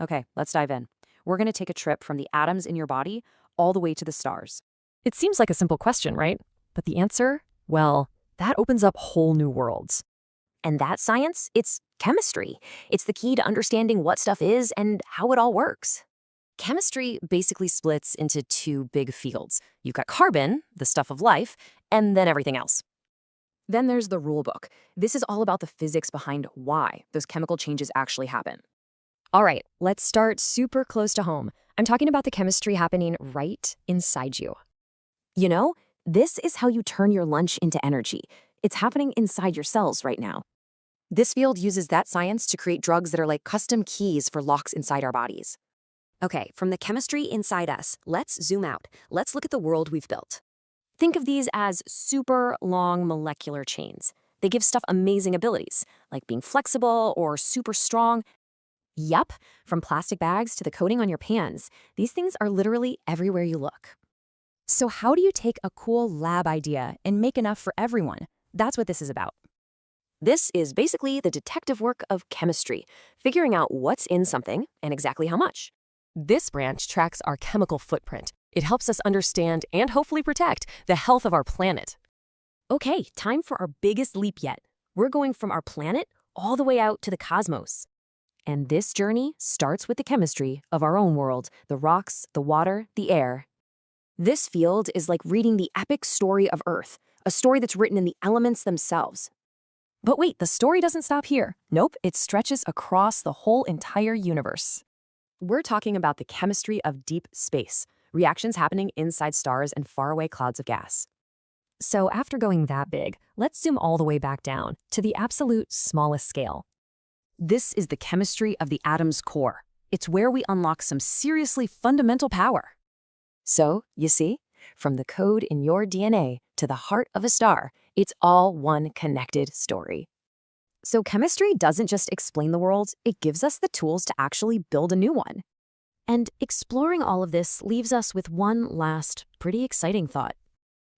Okay, let's dive in. We're going to take a trip from the atoms in your body all the way to the stars. It seems like a simple question, right? But the answer? Well, that opens up whole new worlds. And that science, it's chemistry. It's the key to understanding what stuff is and how it all works. Chemistry basically splits into two big fields. You've got carbon, the stuff of life, and then everything else. Then there's the rule book. This is all about the physics behind why those chemical changes actually happen. All right, let's start super close to home. I'm talking about the chemistry happening right inside you. You know, this is how you turn your lunch into energy. It's happening inside your cells right now. This field uses that science to create drugs that are like custom keys for locks inside our bodies. Okay, from the chemistry inside us, let's zoom out. Let's look at the world we've built. Think of these as super long molecular chains. They give stuff amazing abilities, like being flexible or super strong. Yup, from plastic bags to the coating on your pans, these things are literally everywhere you look. So how do you take a cool lab idea and make enough for everyone? That's what this is about. This is basically the detective work of chemistry, figuring out what's in something and exactly how much. This branch tracks our chemical footprint. It helps us understand and hopefully protect the health of our planet. Okay, time for our biggest leap yet. We're going from our planet all the way out to the cosmos. And this journey starts with the chemistry of our own world, the rocks, the water, the air. This field is like reading the epic story of Earth, a story that's written in the elements themselves. But wait, the story doesn't stop here. Nope, it stretches across the whole entire universe. We're talking about the chemistry of deep space, reactions happening inside stars and faraway clouds of gas. So after going that big, let's zoom all the way back down to the absolute smallest scale. This is the chemistry of the atom's core. It's where we unlock some seriously fundamental power. So, you see, from the code in your DNA to the heart of a star, it's all one connected story. So chemistry doesn't just explain the world, it gives us the tools to actually build a new one. And exploring all of this leaves us with one last, pretty exciting thought.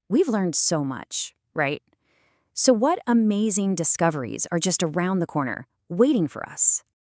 We've learned so much, right? So what amazing discoveries are just around the corner, waiting for us?